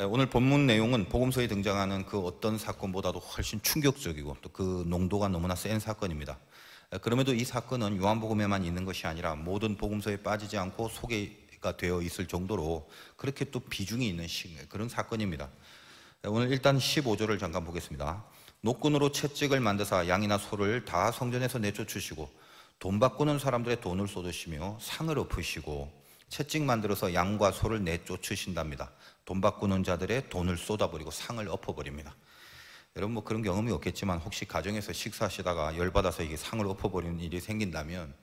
오늘 본문 내용은 복음서에 등장하는 그 어떤 사건보다도 훨씬 충격적이고 또 그 농도가 너무나 센 사건입니다. 그럼에도 이 사건은 요한복음에만 있는 것이 아니라 모든 복음서에 빠지지 않고 소개가 되어 있을 정도로 그렇게 또 비중이 있는 그런 사건입니다. 오늘 일단 15절을 잠깐 보겠습니다. 노끈으로 채찍을 만드사 양이나 소를 다 성전에서 내쫓으시고 돈 바꾸는 사람들의 돈을 쏟으시며 상을 엎으시고 채찍 만들어서 양과 소를 내쫓으신답니다. 돈 바꾸는 자들의 돈을 쏟아버리고 상을 엎어버립니다. 여러분 뭐 그런 경험이 없겠지만 혹시 가정에서 식사하시다가 열받아서 이게 상을 엎어버리는 일이 생긴다면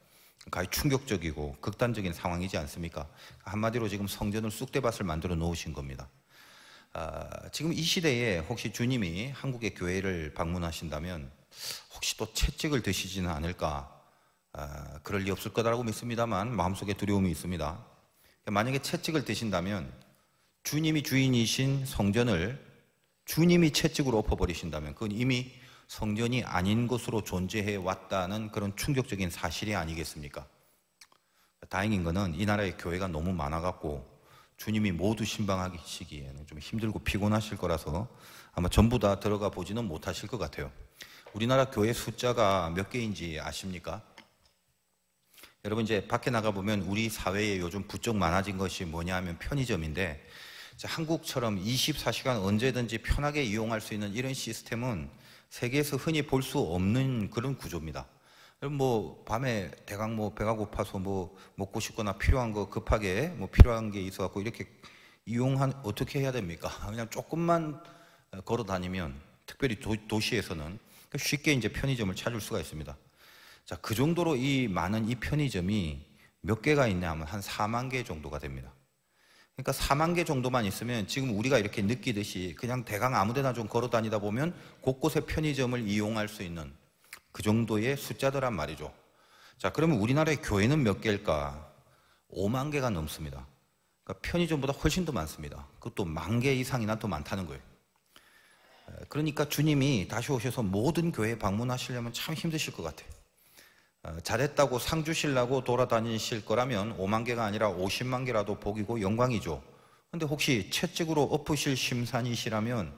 가히 충격적이고 극단적인 상황이지 않습니까? 한마디로 지금 성전을 쑥대밭을 만들어 놓으신 겁니다. 지금 이 시대에 혹시 주님이 한국의 교회를 방문하신다면 혹시 또 채찍을 드시지는 않을까? 그럴 리 없을 거라고 믿습니다만 마음속에 두려움이 있습니다. 만약에 채찍을 드신다면 주님이 주인이신 성전을 주님이 채찍으로 엎어버리신다면 그건 이미 성전이 아닌 것으로 존재해 왔다는 그런 충격적인 사실이 아니겠습니까? 다행인 것은 이 나라에 교회가 너무 많아갖고 주님이 모두 신방하시기에는 좀 힘들고 피곤하실 거라서 아마 전부 다 들어가 보지는 못하실 것 같아요. 우리나라 교회 숫자가 몇 개인지 아십니까? 여러분 이제 밖에 나가보면 우리 사회에 요즘 부쩍 많아진 것이 뭐냐 하면 편의점인데 한국처럼 24시간 언제든지 편하게 이용할 수 있는 이런 시스템은 세계에서 흔히 볼 수 없는 그런 구조입니다. 여러분 뭐 밤에 대강 뭐 배가 고파서 뭐 먹고 싶거나 필요한 거 급하게 뭐 필요한 게 있어갖고 이렇게 어떻게 해야 됩니까? 그냥 조금만 걸어 다니면 특별히 도시에서는 쉽게 이제 편의점을 찾을 수가 있습니다. 자, 그 정도로 이 많은 이 편의점이 몇 개가 있냐 하면 한 4만 개 정도가 됩니다. 그러니까 4만 개 정도만 있으면 지금 우리가 이렇게 느끼듯이 그냥 대강 아무 데나 좀 걸어 다니다 보면 곳곳에 편의점을 이용할 수 있는 그 정도의 숫자더란 말이죠. 자, 그러면 우리나라의 교회는 몇 개일까? 5만 개가 넘습니다. 그러니까 편의점보다 훨씬 더 많습니다. 그것도 1만 개 이상이나 더 많다는 거예요. 그러니까 주님이 다시 오셔서 모든 교회에 방문하시려면 참 힘드실 것 같아요. 잘했다고 상 주시려고 돌아다니실 거라면 5만 개가 아니라 50만 개라도 복이고 영광이죠. 근데 혹시 채찍으로 엎으실 심산이시라면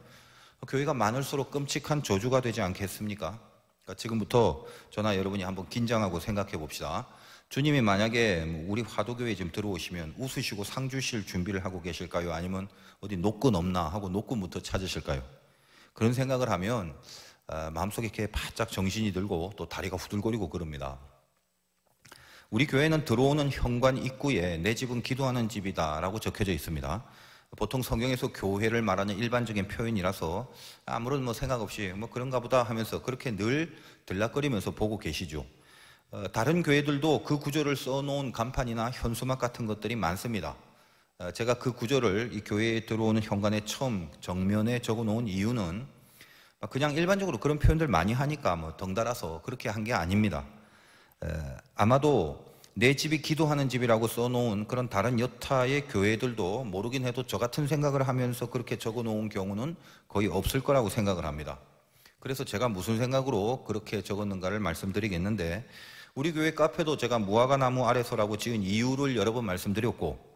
교회가 많을수록 끔찍한 저주가 되지 않겠습니까? 그러니까 지금부터 저나 여러분이 한번 긴장하고 생각해 봅시다. 주님이 만약에 우리 화도교회에 지금 들어오시면 웃으시고 상 주실 준비를 하고 계실까요? 아니면 어디 노끈 없나 하고 노끈부터 찾으실까요? 그런 생각을 하면 마음속에 이렇게 바짝 정신이 들고 또 다리가 후들거리고 그럽니다. 우리 교회는 들어오는 현관 입구에 내 집은 기도하는 집이다 라고 적혀져 있습니다. 보통 성경에서 교회를 말하는 일반적인 표현이라서 아무런 뭐 생각 없이 뭐 그런가 보다 하면서 그렇게 늘 들락거리면서 보고 계시죠. 다른 교회들도 그 구절을 써놓은 간판이나 현수막 같은 것들이 많습니다. 제가 그 구절을 이 교회에 들어오는 현관에 처음 정면에 적어놓은 이유는 그냥 일반적으로 그런 표현들 많이 하니까 뭐 덩달아서 그렇게 한 게 아닙니다. 아마도 내 집이 기도하는 집이라고 써놓은 그런 다른 여타의 교회들도 모르긴 해도 저 같은 생각을 하면서 그렇게 적어놓은 경우는 거의 없을 거라고 생각을 합니다. 그래서 제가 무슨 생각으로 그렇게 적었는가를 말씀드리겠는데 우리 교회 카페도 제가 무화과나무 아래서라고 지은 이유를 여러 번 말씀드렸고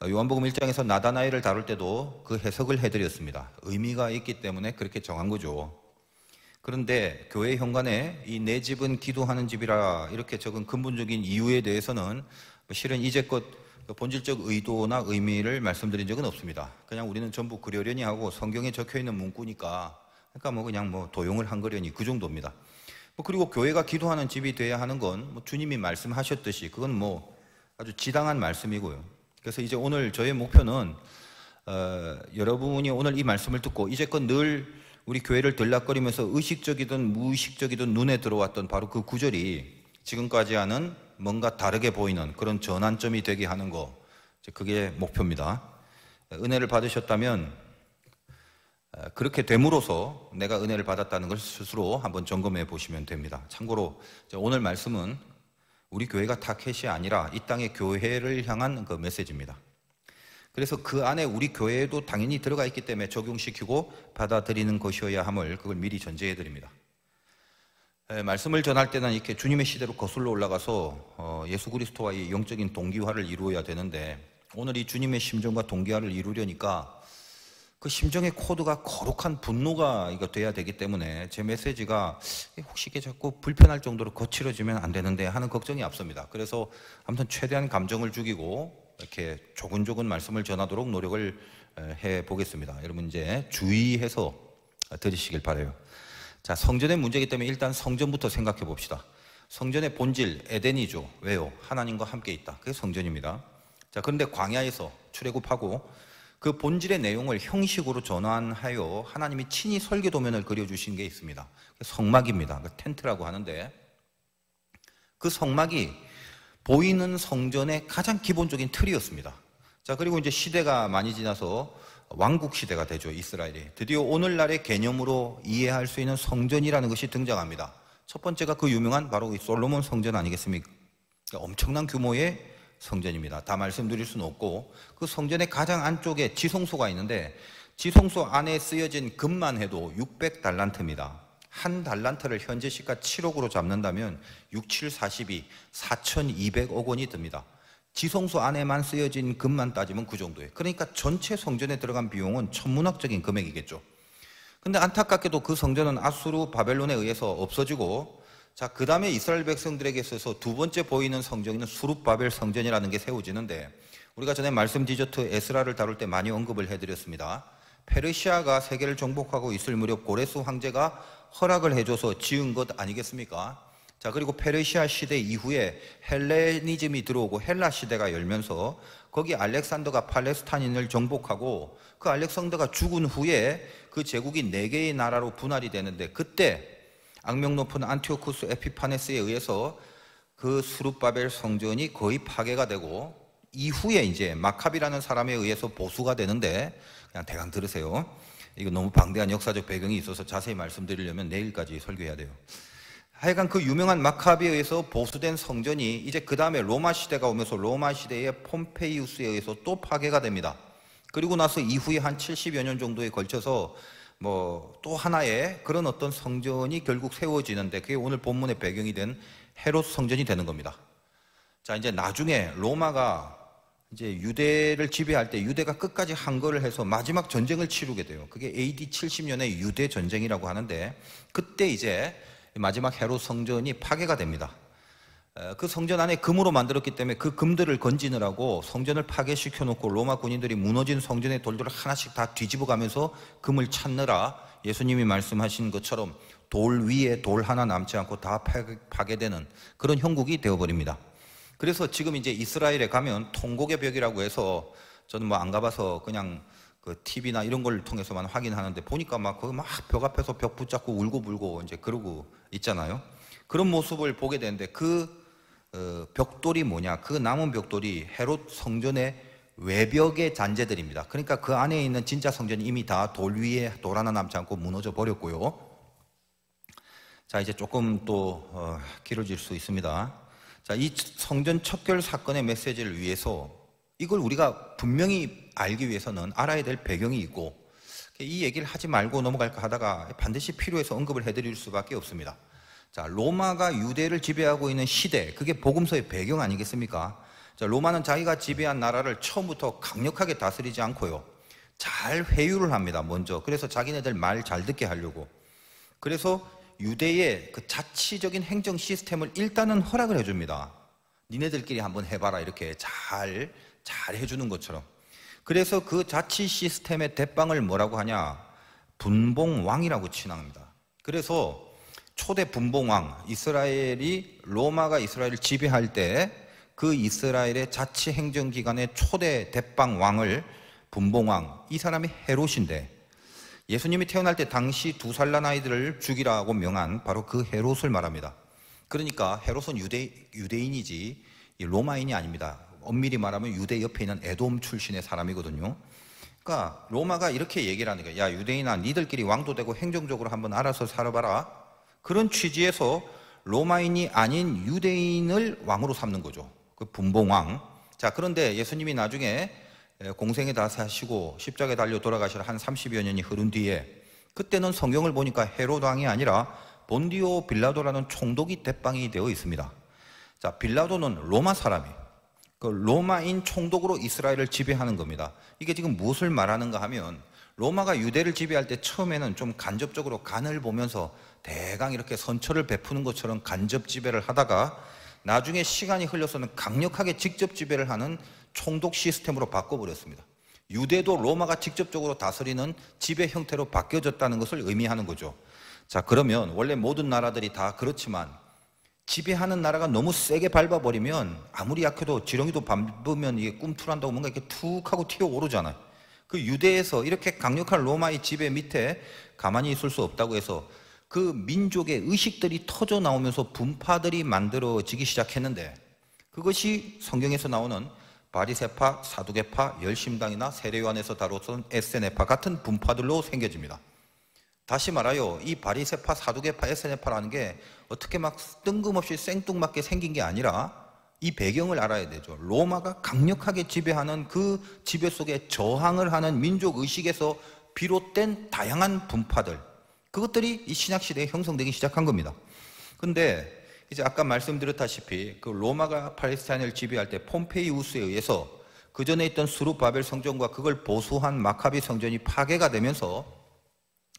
요한복음 1장에서 나다나엘을 다룰 때도 그 해석을 해드렸습니다. 의미가 있기 때문에 그렇게 정한 거죠. 그런데 교회 현관에 이 내 집은 기도하는 집이라 이렇게 적은 근본적인 이유에 대해서는 실은 이제껏 본질적 의도나 의미를 말씀드린 적은 없습니다. 그냥 우리는 전부 그러려니 하고 성경에 적혀있는 문구니까 그러니까 뭐 그냥 뭐 도용을 한 거려니 그 정도입니다. 그리고 교회가 기도하는 집이 돼야 하는 건 주님이 말씀하셨듯이 그건 뭐 아주 지당한 말씀이고요. 그래서 이제 오늘 저의 목표는 여러분이 오늘 이 말씀을 듣고 이제껏 늘 우리 교회를 들락거리면서 의식적이든 무의식적이든 눈에 들어왔던 바로 그 구절이 지금까지와는 뭔가 다르게 보이는 그런 전환점이 되게 하는 거, 그게 목표입니다. 은혜를 받으셨다면 그렇게 됨으로써 내가 은혜를 받았다는 걸 스스로 한번 점검해 보시면 됩니다. 참고로 오늘 말씀은 우리 교회가 타켓이 아니라 이 땅의 교회를 향한 그 메시지입니다. 그래서 그 안에 우리 교회에도 당연히 들어가 있기 때문에 적용시키고 받아들이는 것이어야 함을 그걸 미리 전제해 드립니다. 말씀을 전할 때는 이렇게 주님의 시대로 거슬러 올라가서 예수 그리스도와의 영적인 동기화를 이루어야 되는데 오늘 이 주님의 심정과 동기화를 이루려니까 그 심정의 코드가 거룩한 분노가 이거 돼야 되기 때문에 제 메시지가 혹시 이게 자꾸 불편할 정도로 거칠어지면 안 되는데 하는 걱정이 앞섭니다. 그래서 아무튼 최대한 감정을 죽이고 이렇게 조근조근 말씀을 전하도록 노력을 해 보겠습니다. 여러분 이제 주의해서 들으시길 바라요. 자, 성전의 문제이기 때문에 일단 성전부터 생각해 봅시다. 성전의 본질 에덴이죠. 왜요? 하나님과 함께 있다. 그게 성전입니다. 자, 그런데 광야에서 출애굽하고 그 본질의 내용을 형식으로 전환하여 하나님이 친히 설계 도면을 그려주신 게 있습니다. 성막입니다. 텐트라고 하는데 그 성막이 보이는 성전의 가장 기본적인 틀이었습니다. 자, 그리고 이제 시대가 많이 지나서 왕국 시대가 되죠. 이스라엘이 드디어 오늘날의 개념으로 이해할 수 있는 성전이라는 것이 등장합니다. 첫 번째가 그 유명한 바로 이 솔로몬 성전 아니겠습니까? 엄청난 규모의 성전입니다. 다 말씀드릴 수는 없고 그 성전의 가장 안쪽에 지성소가 있는데 지성소 안에 쓰여진 금만 해도 600달란트입니다. 한 달란트를 현재 시가 7억으로 잡는다면 6, 7, 42, 4,200억 원이 듭니다. 지성소 안에만 쓰여진 금만 따지면 그 정도예요. 그러니까 전체 성전에 들어간 비용은 천문학적인 금액이겠죠. 근데 안타깝게도 그 성전은 아수르 바벨론에 의해서 없어지고 자, 그 다음에 이스라엘 백성들에게 있어서 두 번째 보이는 성전인 수룹바벨 성전이라는 게 세워지는데 우리가 전에 말씀 디저트 에스라를 다룰 때 많이 언급을 해드렸습니다. 페르시아가 세계를 정복하고 있을 무렵 고레스 황제가 허락을 해줘서 지은 것 아니겠습니까? 자, 그리고 페르시아 시대 이후에 헬레니즘이 들어오고 헬라 시대가 열면서 거기 알렉산더가 팔레스타인을 정복하고 그 알렉산더가 죽은 후에 그 제국이 4개의 나라로 분할이 되는데 그때 악명 높은 안티오쿠스 에피파네스에 의해서 그 수룹바벨 성전이 거의 파괴가 되고 이후에 이제 마카비라는 사람에 의해서 보수가 되는데 그냥 대강 들으세요. 이거 너무 방대한 역사적 배경이 있어서 자세히 말씀드리려면 내일까지 설교해야 돼요. 하여간 그 유명한 마카비에 의해서 보수된 성전이 이제 그 다음에 로마 시대가 오면서 로마 시대의 폼페이우스에 의해서 또 파괴가 됩니다. 그리고 나서 이후에 한 70여 년 정도에 걸쳐서 또 하나의 그런 어떤 성전이 결국 세워지는데 그게 오늘 본문의 배경이 된 헤롯 성전이 되는 겁니다. 자, 이제 나중에 로마가 이제 유대를 지배할 때 유대가 끝까지 항거를 해서 마지막 전쟁을 치르게 돼요. 그게 AD 70년의 유대 전쟁이라고 하는데 그때 이제 마지막 헤롯 성전이 파괴가 됩니다. 그 성전 안에 금으로 만들었기 때문에 그 금들을 건지느라고 성전을 파괴시켜 놓고 로마 군인들이 무너진 성전의 돌들을 하나씩 다 뒤집어 가면서 금을 찾느라 예수님이 말씀하신 것처럼 돌 위에 돌 하나 남지 않고 다 파괴되는 그런 형국이 되어버립니다. 그래서 지금 이제 이스라엘에 가면 통곡의 벽이라고 해서 저는 뭐 안 가봐서 그냥 그 TV나 이런 걸 통해서만 확인하는데 보니까 막 거기 막 벽 앞에서 벽 붙잡고 울고불고 이제 그러고 있잖아요. 그런 모습을 보게 되는데 그 벽돌이 뭐냐? 그 남은 벽돌이 헤롯 성전의 외벽의 잔재들입니다. 그러니까 그 안에 있는 진짜 성전이 이미 다 돌 위에 돌 하나 남지 않고 무너져 버렸고요. 자, 이제 조금 또 길어질 수 있습니다. 자, 이 성전 척결 사건의 메시지를 위해서 이걸 우리가 분명히 알기 위해서는 알아야 될 배경이 있고 이 얘기를 하지 말고 넘어갈까 하다가 반드시 필요해서 언급을 해드릴 수밖에 없습니다. 자, 로마가 유대를 지배하고 있는 시대, 그게 복음서의 배경 아니겠습니까? 자, 로마는 자기가 지배한 나라를 처음부터 강력하게 다스리지 않고요. 잘 회유를 합니다, 먼저. 그래서 자기네들 말 잘 듣게 하려고. 그래서 유대의 그 자치적인 행정 시스템을 일단은 허락을 해줍니다. 니네들끼리 한번 해봐라, 이렇게 잘 해주는 것처럼. 그래서 그 자치 시스템의 대빵을 뭐라고 하냐? 분봉왕이라고 칭합니다. 그래서 초대 분봉왕, 이스라엘이 로마가 이스라엘을 지배할 때 그 이스라엘의 자치 행정기관의 초대 대빵왕을 분봉왕, 이 사람이 헤롯인데 예수님이 태어날 때 당시 2살 난 아이들을 죽이라고 명한 바로 그 헤롯을 말합니다. 그러니까 헤롯은 유대인이지 로마인이 아닙니다. 엄밀히 말하면 유대 옆에 있는 에돔 출신의 사람이거든요. 그러니까 로마가 이렇게 얘기를 하는 거예요. 야, 유대인아, 니들끼리 왕도 되고 행정적으로 한번 알아서 살아봐라. 그런 취지에서 로마인이 아닌 유대인을 왕으로 삼는 거죠. 그 분봉왕. 자, 그런데 예수님이 나중에 공생에 다 사시고 십자가에 달려 돌아가시라 한 30여 년이 흐른 뒤에 그때는 성경을 보니까 헤롯 왕이 아니라 본디오 빌라도라는 총독이 대빵이 되어 있습니다. 자, 빌라도는 로마 사람이에요. 그 로마인 총독으로 이스라엘을 지배하는 겁니다. 이게 지금 무엇을 말하는가 하면 로마가 유대를 지배할 때 처음에는 좀 간접적으로 간을 보면서 대강 이렇게 선처를 베푸는 것처럼 간접 지배를 하다가 나중에 시간이 흘러서는 강력하게 직접 지배를 하는 총독 시스템으로 바꿔버렸습니다. 유대도 로마가 직접적으로 다스리는 지배 형태로 바뀌어졌다는 것을 의미하는 거죠. 자, 그러면 원래 모든 나라들이 다 그렇지만 지배하는 나라가 너무 세게 밟아버리면 아무리 약해도 지렁이도 밟으면 이게 꿈틀한다고 뭔가 이렇게 툭 하고 튀어오르잖아요. 그 유대에서 이렇게 강력한 로마의 지배 밑에 가만히 있을 수 없다고 해서 그 민족의 의식들이 터져 나오면서 분파들이 만들어지기 시작했는데, 그것이 성경에서 나오는 바리새파, 사두개파, 열심당이나 세례요한에서 다뤘던 에세네파 같은 분파들로 생겨집니다. 다시 말하여 이 바리새파, 사두개파, 에세네파라는 게 어떻게 막 뜬금없이 생뚱맞게 생긴 게 아니라 이 배경을 알아야 되죠. 로마가 강력하게 지배하는 그 지배 속에 저항을 하는 민족 의식에서 비롯된 다양한 분파들, 그것들이 이 신약시대에 형성되기 시작한 겁니다. 근데 이제 아까 말씀드렸다시피 그 로마가 팔레스타인을 지배할 때 폼페이우스에 의해서 그 전에 있던 스룹바벨 성전과 그걸 보수한 마카비 성전이 파괴가 되면서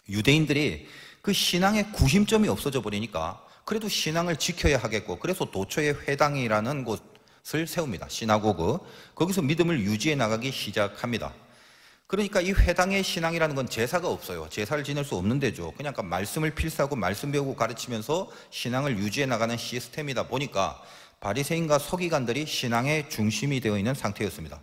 유대인들이 그 신앙의 구심점이 없어져 버리니까 그래도 신앙을 지켜야 하겠고, 그래서 도처의 회당이라는 곳을 세웁니다. 시나고그. 거기서 믿음을 유지해 나가기 시작합니다. 그러니까 이 회당의 신앙이라는 건 제사가 없어요. 제사를 지낼 수 없는 데죠. 그냥 말씀을 필사하고 말씀 배우고 가르치면서 신앙을 유지해 나가는 시스템이다 보니까 바리새인과 서기관들이 신앙의 중심이 되어 있는 상태였습니다.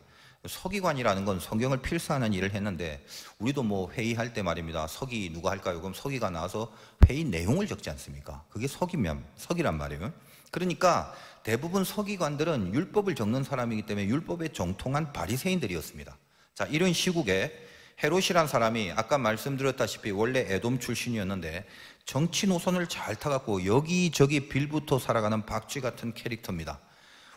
서기관이라는 건 성경을 필사하는 일을 했는데, 우리도 뭐 회의할 때 말입니다. 서기 누가 할까요? 그럼 서기가 나와서 회의 내용을 적지 않습니까? 그게 서기란 말이에요. 그러니까 대부분 서기관들은 율법을 적는 사람이기 때문에 율법에 정통한 바리새인들이었습니다. 자, 이런 시국에 헤롯이란 사람이 아까 말씀드렸다시피 원래 에돔 출신이었는데 정치 노선을 잘 타갖고 여기저기 빌붙어 살아가는 박쥐 같은 캐릭터입니다.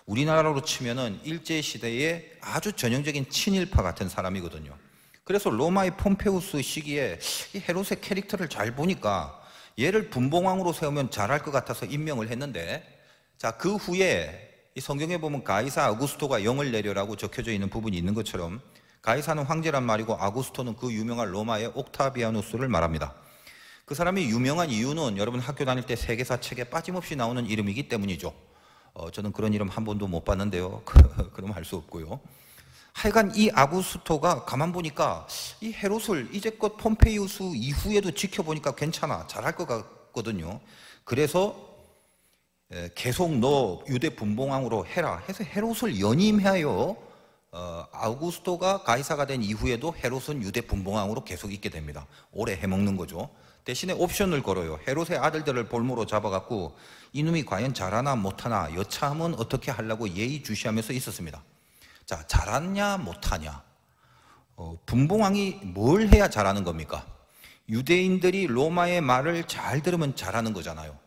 우리나라로 치면은 일제시대의 아주 전형적인 친일파 같은 사람이거든요. 그래서 로마의 폼페우스 시기에 이 헤롯의 캐릭터를 잘 보니까 얘를 분봉왕으로 세우면 잘할 것 같아서 임명을 했는데, 자, 그 후에 이 성경에 보면 가이사 아구스토가 영을 내려라고 적혀져 있는 부분이 있는 것처럼 가이사는 황제란 말이고 아구스토는 그 유명한 로마의 옥타비아누스를 말합니다. 그 사람이 유명한 이유는 여러분 학교 다닐 때 세계사 책에 빠짐없이 나오는 이름이기 때문이죠. 저는 그런 이름 한 번도 못 봤는데요. 그럼 할 수 없고요. 하여간 이 아구스토가 가만 보니까 이 헤롯을 이제껏 폼페이우스 이후에도 지켜보니까 괜찮아, 잘할 것 같거든요. 그래서 계속 너 유대 분봉왕으로 해라 해서 헤롯을 연임하여 아우구스토가 가이사가 된 이후에도 헤롯은 유대 분봉왕으로 계속 있게 됩니다. 오래 해먹는 거죠. 대신에 옵션을 걸어요. 헤롯의 아들들을 볼모로 잡아갖고 이놈이 과연 잘하나 못하나 여차하면 어떻게 하려고 예의주시하면서 있었습니다. 자, 잘하냐 못하냐, 분봉왕이 뭘 해야 잘하는 겁니까? 유대인들이 로마의 말을 잘 들으면 잘하는 거잖아요.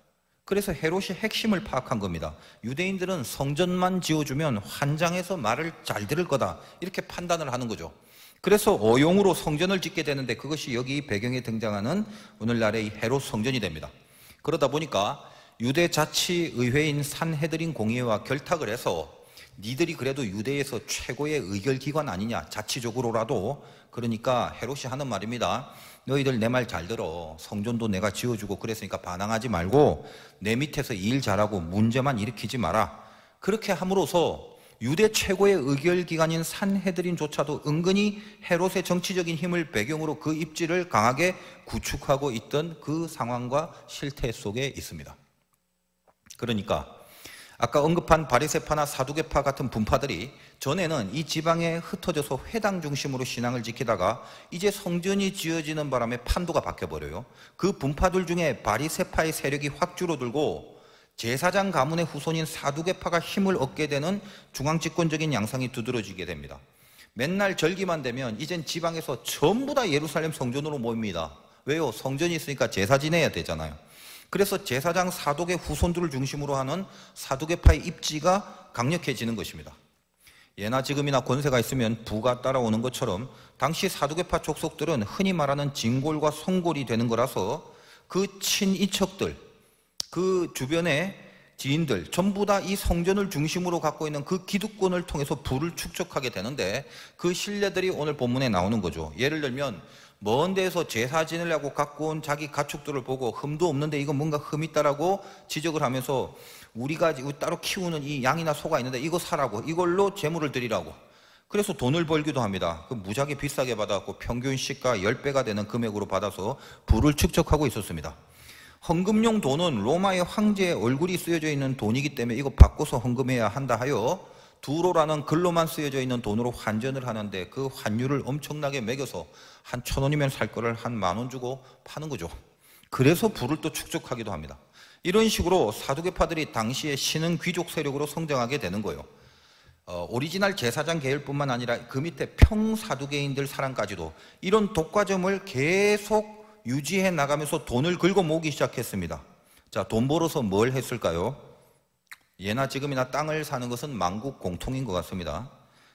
그래서 헤롯이 핵심을 파악한 겁니다. 유대인들은 성전만 지어주면 환장해서 말을 잘 들을 거다, 이렇게 판단을 하는 거죠. 그래서 어용으로 성전을 짓게 되는데 그것이 여기 배경에 등장하는 오늘날의 이 헤롯 성전이 됩니다. 그러다 보니까 유대 자치의회인 산헤드린 공의회와 결탁을 해서 니들이 그래도 유대에서 최고의 의결기관 아니냐, 자치적으로라도. 그러니까 헤롯이 하는 말입니다. 너희들 내 말 잘 들어. 성전도 내가 지어주고 그랬으니까 반항하지 말고 내 밑에서 일 잘하고 문제만 일으키지 마라. 그렇게 함으로써 유대 최고의 의결기관인 산헤드린조차도 은근히 헤롯의 정치적인 힘을 배경으로 그 입지를 강하게 구축하고 있던 그 상황과 실태 속에 있습니다. 그러니까 아까 언급한 바리새파나 사두개파 같은 분파들이 전에는 이 지방에 흩어져서 회당 중심으로 신앙을 지키다가 이제 성전이 지어지는 바람에 판도가 바뀌어버려요. 그 분파들 중에 바리새파의 세력이 확 줄어들고 제사장 가문의 후손인 사두개파가 힘을 얻게 되는 중앙집권적인 양상이 두드러지게 됩니다. 맨날 절기만 되면 이젠 지방에서 전부 다 예루살렘 성전으로 모입니다. 왜요? 성전이 있으니까 제사 지내야 되잖아요. 그래서 제사장 사독의 후손들을 중심으로 하는 사두개파의 입지가 강력해지는 것입니다. 예나 지금이나 권세가 있으면 부가 따라오는 것처럼 당시 사두개파 족속들은 흔히 말하는 진골과 성골이 되는 거라서 그 친이척들, 그 주변의 지인들 전부 다 이 성전을 중심으로 갖고 있는 그 기득권을 통해서 부를 축적하게 되는데 그 신뢰들이 오늘 본문에 나오는 거죠. 예를 들면 먼 데에서 제사 지내려고 갖고 온 자기 가축들을 보고 흠도 없는데 이거 뭔가 흠 있다라고 지적을 하면서 우리가 따로 키우는 이 양이나 소가 있는데 이거 사라고, 이걸로 제물을 드리라고. 그래서 돈을 벌기도 합니다. 그 무지하게 비싸게 받아갖고 평균 시가 10배가 되는 금액으로 받아서 부를 축적하고 있었습니다. 헌금용 돈은 로마의 황제의 얼굴이 쓰여져 있는 돈이기 때문에 이거 바꿔서 헌금해야 한다 하여 두로라는 글로만 쓰여져 있는 돈으로 환전을 하는데 그 환율을 엄청나게 매겨서 한 1,000원이면 살 거를 한 10,000원 주고 파는 거죠. 그래서 부를 또 축적하기도 합니다. 이런 식으로 사두개파들이 당시에 신흥 귀족 세력으로 성장하게 되는 거예요. 오리지널 제사장 계열뿐만 아니라 그 밑에 평사두개인들 사람까지도 이런 독과점을 계속 유지해 나가면서 돈을 긁어 모으기 시작했습니다. 자, 돈 벌어서 뭘 했을까요? 예나 지금이나 땅을 사는 것은 만국 공통인 것 같습니다.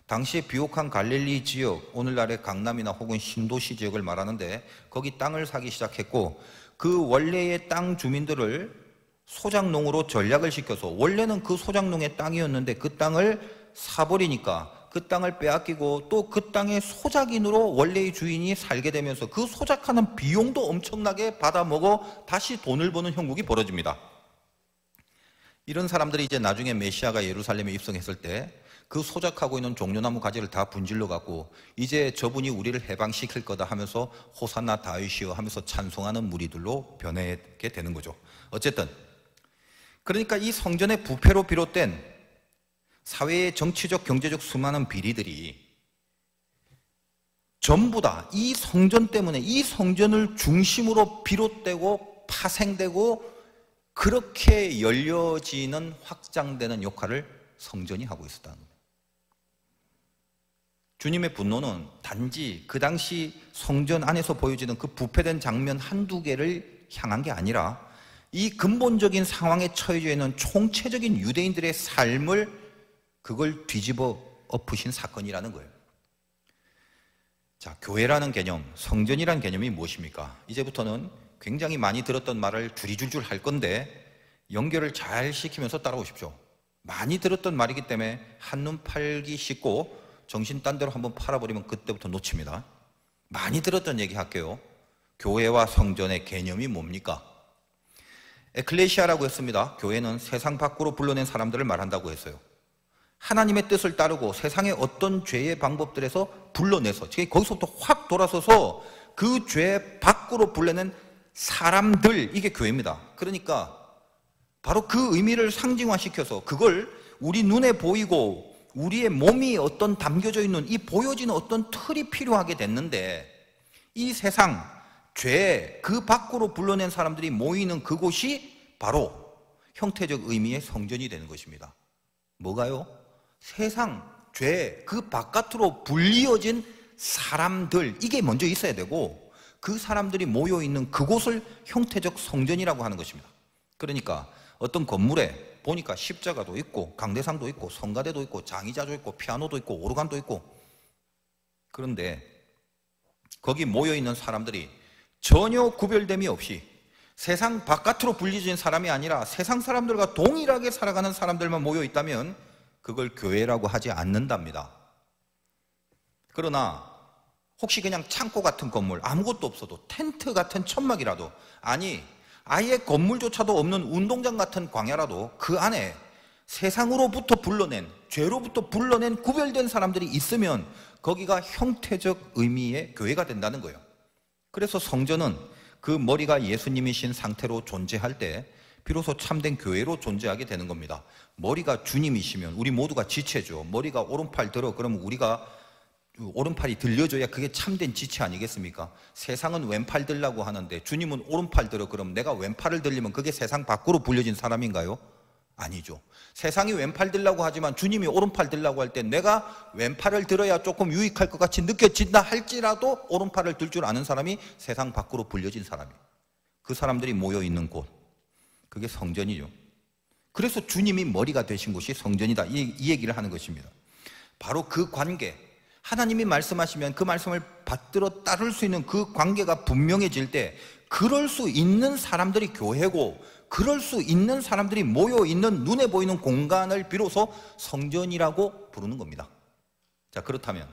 당시에 비옥한 갈릴리 지역, 오늘날의 강남이나 혹은 신도시 지역을 말하는데 거기 땅을 사기 시작했고 그 원래의 땅 주민들을 소작농으로 전략을 시켜서 원래는 그 소작농의 땅이었는데 그 땅을 사버리니까 그 땅을 빼앗기고 또 그 땅의 소작인으로 원래의 주인이 살게 되면서 그 소작하는 비용도 엄청나게 받아먹어 다시 돈을 버는 형국이 벌어집니다. 이런 사람들이 이제 나중에 메시아가 예루살렘에 입성했을 때 그 소작하고 있는 종려나무 가지를 다 분질러 갖고 이제 저분이 우리를 해방시킬 거다 하면서 호산나 다윗이여 하면서 찬송하는 무리들로 변하게 되는 거죠. 어쨌든 그러니까 이 성전의 부패로 비롯된 사회의 정치적, 경제적 수많은 비리들이 전부 다 이 성전 때문에 이 성전을 중심으로 비롯되고 파생되고 그렇게 열려지는 확장되는 역할을 성전이 하고 있었다는 겁니다. 주님의 분노는 단지 그 당시 성전 안에서 보여지는 그 부패된 장면 한두 개를 향한 게 아니라 이 근본적인 상황에 처해져 있는 총체적인 유대인들의 삶을 그걸 뒤집어 엎으신 사건이라는 거예요. 자, 교회라는 개념, 성전이라는 개념이 무엇입니까? 이제부터는 굉장히 많이 들었던 말을 줄이줄줄 할 건데 연결을 잘 시키면서 따라오십시오. 많이 들었던 말이기 때문에 한눈 팔기 쉽고 정신 딴 데로 한번 팔아버리면 그때부터 놓칩니다. 많이 들었던 얘기 할게요. 교회와 성전의 개념이 뭡니까? 에클레시아라고 했습니다. 교회는 세상 밖으로 불러낸 사람들을 말한다고 했어요. 하나님의 뜻을 따르고 세상의 어떤 죄의 방법들에서 불러내서 거기서부터 확 돌아서서 그 죄 밖으로 불러낸 사람들, 이게 교회입니다. 그러니까 바로 그 의미를 상징화시켜서 그걸 우리 눈에 보이고 우리의 몸이 어떤 담겨져 있는 이 보여지는 어떤 틀이 필요하게 됐는데 이 세상, 죄, 그 밖으로 불러낸 사람들이 모이는 그곳이 바로 형태적 의미의 성전이 되는 것입니다. 뭐가요? 세상, 죄, 그 바깥으로 불리어진 사람들, 이게 먼저 있어야 되고 그 사람들이 모여있는 그곳을 형태적 성전이라고 하는 것입니다. 그러니까 어떤 건물에 보니까 십자가도 있고 강대상도 있고 성가대도 있고 장의자도 있고 피아노도 있고 오르간도 있고 그런데 거기 모여있는 사람들이 전혀 구별됨이 없이 세상 바깥으로 불리진 사람이 아니라 세상 사람들과 동일하게 살아가는 사람들만 모여있다면 그걸 교회라고 하지 않는답니다. 그러나 혹시 그냥 창고 같은 건물 아무것도 없어도 텐트 같은 천막이라도 아니 아예 건물조차도 없는 운동장 같은 광야라도 그 안에 세상으로부터 불러낸 죄로부터 불러낸 구별된 사람들이 있으면 거기가 형태적 의미의 교회가 된다는 거예요. 그래서 성전은 그 머리가 예수님이신 상태로 존재할 때 비로소 참된 교회로 존재하게 되는 겁니다. 머리가 주님이시면 우리 모두가 지체죠. 머리가 오른팔 들어 그러면 우리가 오른팔이 들려줘야 그게 참된 지체 아니겠습니까? 세상은 왼팔 들라고 하는데 주님은 오른팔 들어 그럼 내가 왼팔을 들리면 그게 세상 밖으로 불려진 사람인가요? 아니죠. 세상이 왼팔 들라고 하지만 주님이 오른팔 들라고 할 때 내가 왼팔을 들어야 조금 유익할 것 같이 느껴진다 할지라도 오른팔을 들 줄 아는 사람이 세상 밖으로 불려진 사람이에요. 그 사람들이 모여있는 곳, 그게 성전이죠. 그래서 주님이 머리가 되신 곳이 성전이다, 이 얘기를 하는 것입니다. 바로 그 관계, 하나님이 말씀하시면 그 말씀을 받들어 따를 수 있는 그 관계가 분명해질 때 그럴 수 있는 사람들이 교회고 그럴 수 있는 사람들이 모여있는 눈에 보이는 공간을 비로소 성전이라고 부르는 겁니다. 자, 그렇다면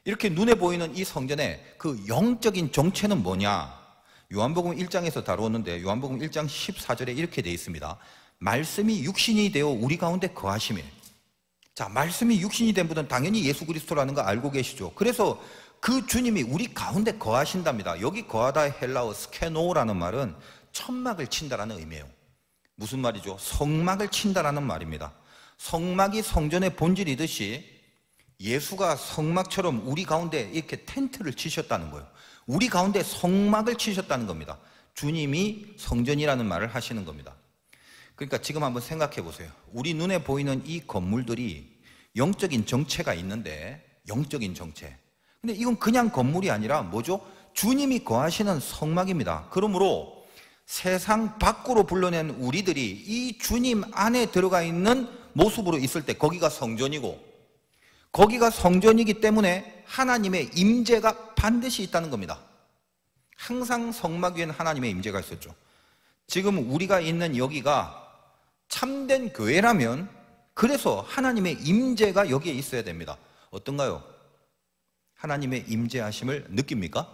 이렇게 눈에 보이는 이 성전의 그 영적인 정체는 뭐냐? 요한복음 1장에서 다루었는데 요한복음 1장 14절에 이렇게 되어 있습니다. 말씀이 육신이 되어 우리 가운데 거하시며. 자, 말씀이 육신이 된 분은 당연히 예수 그리스도라는 거 알고 계시죠. 그래서 그 주님이 우리 가운데 거하신답니다. 여기 거하다의 헬라어 스케노라는 말은 천막을 친다라는 의미예요. 무슨 말이죠? 성막을 친다라는 말입니다. 성막이 성전의 본질이듯이 예수가 성막처럼 우리 가운데 이렇게 텐트를 치셨다는 거예요. 우리 가운데 성막을 치셨다는 겁니다. 주님이 성전이라는 말을 하시는 겁니다. 그러니까 지금 한번 생각해 보세요. 우리 눈에 보이는 이 건물들이 영적인 정체가 있는데, 영적인 정체. 근데 이건 그냥 건물이 아니라 뭐죠? 주님이 거하시는 성막입니다. 그러므로 세상 밖으로 불러낸 우리들이 이 주님 안에 들어가 있는 모습으로 있을 때 거기가 성전이고, 거기가 성전이기 때문에 하나님의 임재가 반드시 있다는 겁니다. 항상 성막 위에는 하나님의 임재가 있었죠. 지금 우리가 있는 여기가 참된 교회라면 그래서 하나님의 임재가 여기에 있어야 됩니다. 어떤가요? 하나님의 임재하심을 느낍니까?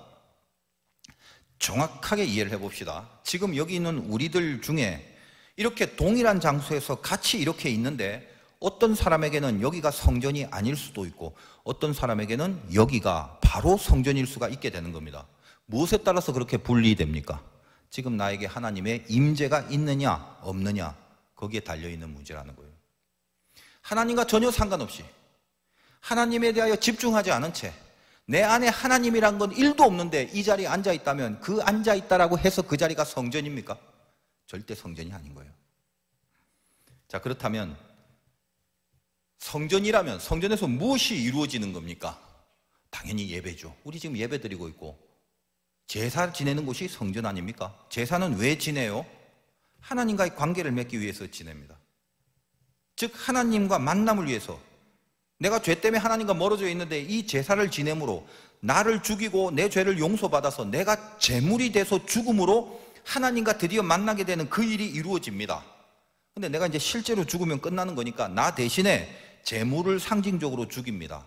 정확하게 이해를 해봅시다. 지금 여기 있는 우리들 중에 이렇게 동일한 장소에서 같이 이렇게 있는데 어떤 사람에게는 여기가 성전이 아닐 수도 있고 어떤 사람에게는 여기가 바로 성전일 수가 있게 되는 겁니다. 무엇에 따라서 그렇게 분리됩니까? 지금 나에게 하나님의 임재가 있느냐 없느냐, 거기에 달려있는 문제라는 거예요. 하나님과 전혀 상관없이 하나님에 대하여 집중하지 않은 채 내 안에 하나님이란 건 1도 없는데 이 자리에 앉아있다면 그 앉아있다라고 해서 그 자리가 성전입니까? 절대 성전이 아닌 거예요. 자, 그렇다면 성전이라면 성전에서 무엇이 이루어지는 겁니까? 당연히 예배죠. 우리 지금 예배 드리고 있고 제사 지내는 곳이 성전 아닙니까? 제사는 왜 지내요? 하나님과의 관계를 맺기 위해서 지냅니다. 즉 하나님과 만남을 위해서. 내가 죄 때문에 하나님과 멀어져 있는데 이 제사를 지냄으로 나를 죽이고 내 죄를 용서받아서 내가 제물이 돼서 죽음으로 하나님과 드디어 만나게 되는 그 일이 이루어집니다. 근데 내가 이제 실제로 죽으면 끝나는 거니까 나 대신에 제물을 상징적으로 죽입니다.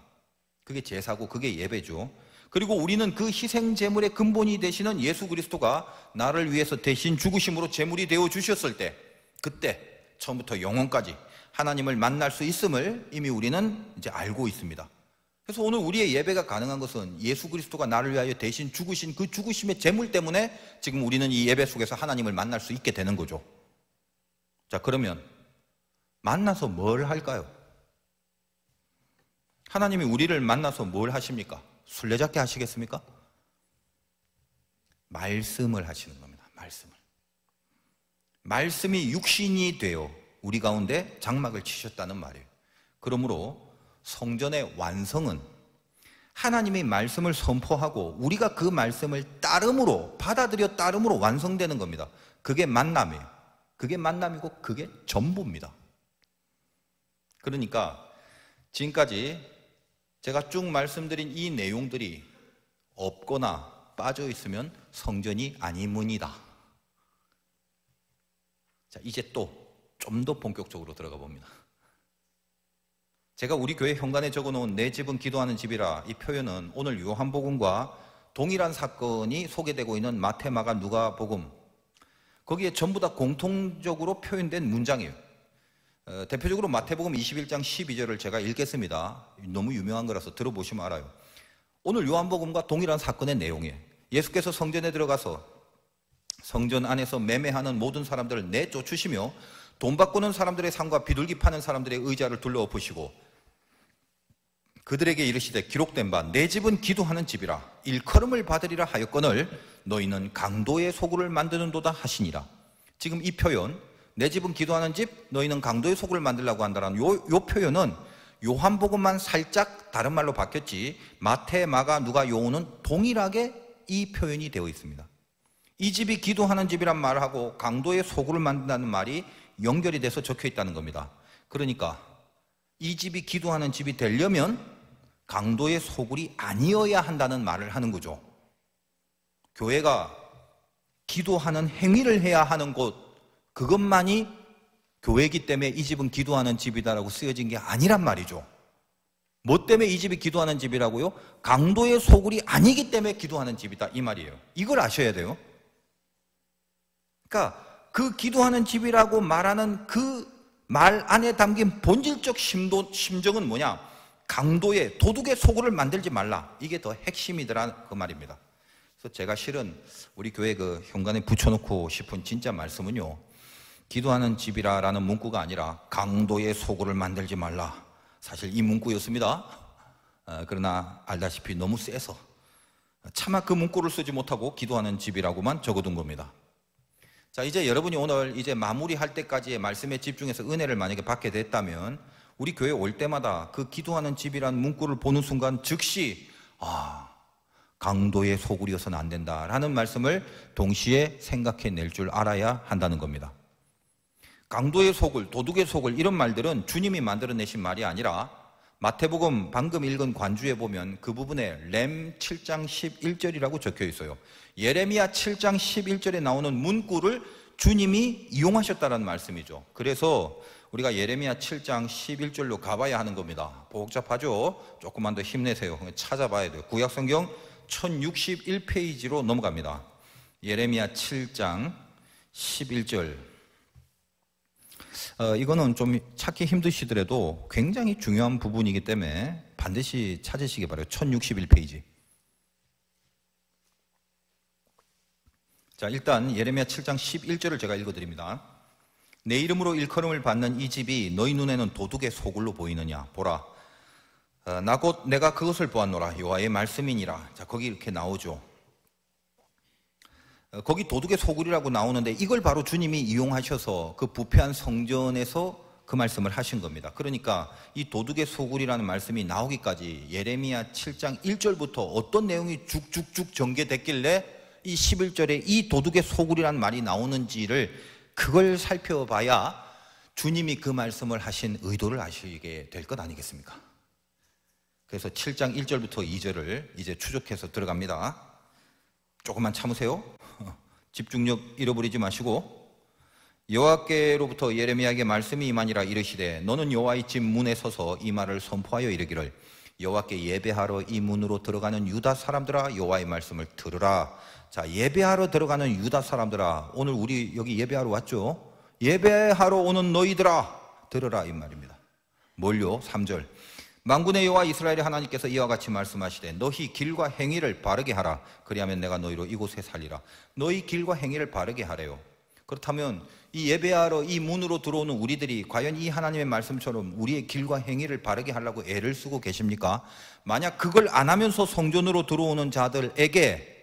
그게 제사고 그게 예배죠. 그리고 우리는 그 희생 제물의 근본이 되시는 예수 그리스도가 나를 위해서 대신 죽으심으로 제물이 되어 주셨을 때, 그때 처음부터 영원까지 하나님을 만날 수 있음을 이미 우리는 이제 알고 있습니다. 그래서 오늘 우리의 예배가 가능한 것은 예수 그리스도가 나를 위하여 대신 죽으신 그 죽으심의 제물 때문에 지금 우리는 이 예배 속에서 하나님을 만날 수 있게 되는 거죠. 자, 그러면 만나서 뭘 할까요? 하나님이 우리를 만나서 뭘 하십니까? 술래잡기 하시겠습니까? 말씀을 하시는 겁니다. 말씀이 육신이 되어 우리 가운데 장막을 치셨다는 말이에요. 그러므로 성전의 완성은 하나님의 말씀을 선포하고 우리가 그 말씀을 따름으로 받아들여 따름으로 완성되는 겁니다. 그게 만남이에요. 그게 만남이고 그게 전부입니다. 그러니까 지금까지 제가 쭉 말씀드린 이 내용들이 없거나 빠져 있으면 성전이 아니문이다. 자, 이제 또 좀 더 본격적으로 들어가 봅니다. 제가 우리 교회 현관에 적어놓은 내 집은 기도하는 집이라, 이 표현은 오늘 요한복음과 동일한 사건이 소개되고 있는 마태, 마가, 누가복음, 거기에 전부 다 공통적으로 표현된 문장이에요. 대표적으로 마태복음 21장 12절을 제가 읽겠습니다. 너무 유명한 거라서 들어보시면 알아요. 오늘 요한복음과 동일한 사건의 내용이에요. 예수께서 성전에 들어가서 성전 안에서 매매하는 모든 사람들을 내쫓으시며 돈 바꾸는 사람들의 상과 비둘기 파는 사람들의 의자를 둘러엎으시고 그들에게 이르시되 기록된 바 내 집은 기도하는 집이라 일컬음을 받으리라 하였거늘 너희는 강도의 소굴을 만드는도다 하시니라. 지금 이 표현, 내 집은 기도하는 집, 너희는 강도의 소굴을 만들라고 한다는 요 표현은 요한복음만 살짝 다른 말로 바뀌었지 마태, 마가, 누가, 요한은 동일하게 이 표현이 되어 있습니다. 이 집이 기도하는 집이란 말하고 강도의 소굴을 만든다는 말이 연결이 돼서 적혀 있다는 겁니다. 그러니까 이 집이 기도하는 집이 되려면 강도의 소굴이 아니어야 한다는 말을 하는 거죠. 교회가 기도하는 행위를 해야 하는 곳, 그것만이 교회이기 때문에 이 집은 기도하는 집이다라고 쓰여진 게 아니란 말이죠. 뭐 때문에 이 집이 기도하는 집이라고요? 강도의 소굴이 아니기 때문에 기도하는 집이다 이 말이에요. 이걸 아셔야 돼요. 그러니까 그 기도하는 집이라고 말하는 그 말 안에 담긴 본질적 심정은 뭐냐? 강도의 도둑의 소굴을 만들지 말라. 이게 더 핵심이더라 그 말입니다. 그래서 제가 실은 우리 교회 그 현관에 붙여놓고 싶은 진짜 말씀은요, 기도하는 집이라라는 문구가 아니라 강도의 소굴을 만들지 말라. 사실 이 문구였습니다. 그러나 알다시피 너무 세서 차마 그 문구를 쓰지 못하고 기도하는 집이라고만 적어둔 겁니다. 자, 이제 여러분이 오늘 이제 마무리할 때까지의 말씀에 집중해서 은혜를 만약에 받게 됐다면 우리 교회 올 때마다 그 기도하는 집이라는 문구를 보는 순간 즉시 강도의 소굴이어서는 안 된다라는 말씀을 동시에 생각해낼 줄 알아야 한다는 겁니다. 강도의 소굴, 도둑의 소굴 이런 말들은 주님이 만들어내신 말이 아니라 마태복음 방금 읽은 관주에 보면 그 부분에 렘 7장 11절이라고 적혀 있어요. 예레미야 7장 11절에 나오는 문구를 주님이 이용하셨다는 말씀이죠. 그래서 우리가 예레미야 7장 11절로 가봐야 하는 겁니다. 복잡하죠? 조금만 더 힘내세요. 찾아봐야 돼요. 구약성경 1061페이지로 넘어갑니다. 예레미야 7장 11절. 이거는 좀 찾기 힘드시더라도 굉장히 중요한 부분이기 때문에 반드시 찾으시기 바라요. 1061페이지. 자, 일단 예레미야 7장 11절을 제가 읽어드립니다. 내 이름으로 일컬음을 받는 이 집이 너희 눈에는 도둑의 소굴로 보이느냐? 보라, 나 곧 내가 그것을 보았노라. 여호와의 말씀이니라. 자, 거기 이렇게 나오죠. 거기 도둑의 소굴이라고 나오는데 이걸 바로 주님이 이용하셔서 그 부패한 성전에서 그 말씀을 하신 겁니다. 그러니까 이 도둑의 소굴이라는 말씀이 나오기까지 예레미야 7장 1절부터 어떤 내용이 쭉쭉쭉 전개됐길래 이 11절에 이 도둑의 소굴이라는 말이 나오는지를 그걸 살펴봐야 주님이 그 말씀을 하신 의도를 아시게 될 것 아니겠습니까? 그래서 7장 1절부터 2절을 이제 추적해서 들어갑니다. 조금만 참으세요. 집중력 잃어버리지 마시고. 여호와께로부터 예레미야에게 말씀이 임하니라. 이르시되 너는 여호와의 집 문에 서서 이 말을 선포하여 이르기를 여호와께 예배하러 이 문으로 들어가는 유다 사람들아, 여호와의 말씀을 들으라. 자, 예배하러 들어가는 유다 사람들아, 오늘 우리 여기 예배하러 왔죠? 예배하러 오는 너희들아, 들으라 이 말입니다. 뭘요? 3절. 만군의 여호와 이스라엘의 하나님께서 이와 같이 말씀하시되 너희 길과 행위를 바르게 하라. 그리하면 내가 너희로 이곳에 살리라. 너희 길과 행위를 바르게 하래요. 그렇다면 이 예배하러 이 문으로 들어오는 우리들이 과연 이 하나님의 말씀처럼 우리의 길과 행위를 바르게 하려고 애를 쓰고 계십니까? 만약 그걸 안 하면서 성전으로 들어오는 자들에게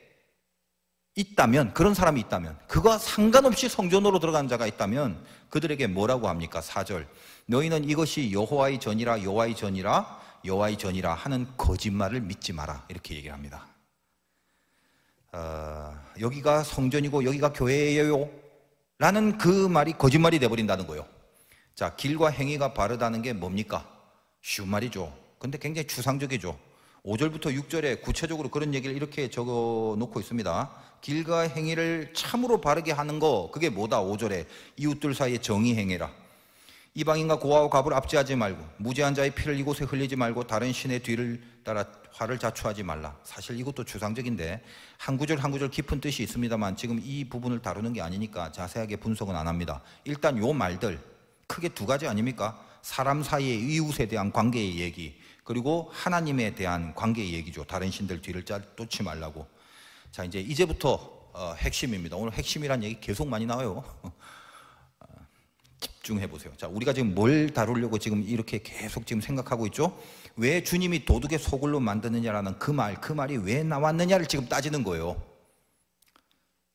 있다면, 그런 사람이 있다면, 그거와 상관없이 성전으로 들어가는 자가 있다면 그들에게 뭐라고 합니까? 4절. 너희는 이것이 여호와의 전이라 여호와의 전이라 여호와의 전이라 하는 거짓말을 믿지 마라. 이렇게 얘기를 합니다. 여기가 성전이고 여기가 교회예요 라는 그 말이 거짓말이 돼버린다는 거예요. 자, 길과 행위가 바르다는 게 뭡니까? 쉬운 말이죠. 근데 굉장히 추상적이죠. 5절부터 6절에 구체적으로 그런 얘기를 이렇게 적어 놓고 있습니다. 길과 행위를 참으로 바르게 하는 거, 그게 뭐다? 5절에 이웃들 사이에 정의 행해라. 이방인과 고아와 과부를 압제하지 말고 무죄한 자의 피를 이곳에 흘리지 말고 다른 신의 뒤를 따라 화를 자초하지 말라. 사실 이것도 추상적인데 한 구절 한 구절 깊은 뜻이 있습니다만 지금 이 부분을 다루는 게 아니니까 자세하게 분석은 안 합니다. 일단 요 말들 크게 두 가지 아닙니까? 사람 사이의 이웃에 대한 관계의 얘기, 그리고 하나님에 대한 관계의 얘기죠. 다른 신들 뒤를 쫓지 말라고. 자, 이제부터 핵심입니다. 오늘 핵심이란 얘기 계속 많이 나와요. 집중해 보세요. 자, 우리가 지금 뭘 다루려고 지금 이렇게 계속 지금 생각하고 있죠? 왜 주님이 도둑의 소굴로 만드느냐라는 그 말이 왜 나왔느냐를 지금 따지는 거예요.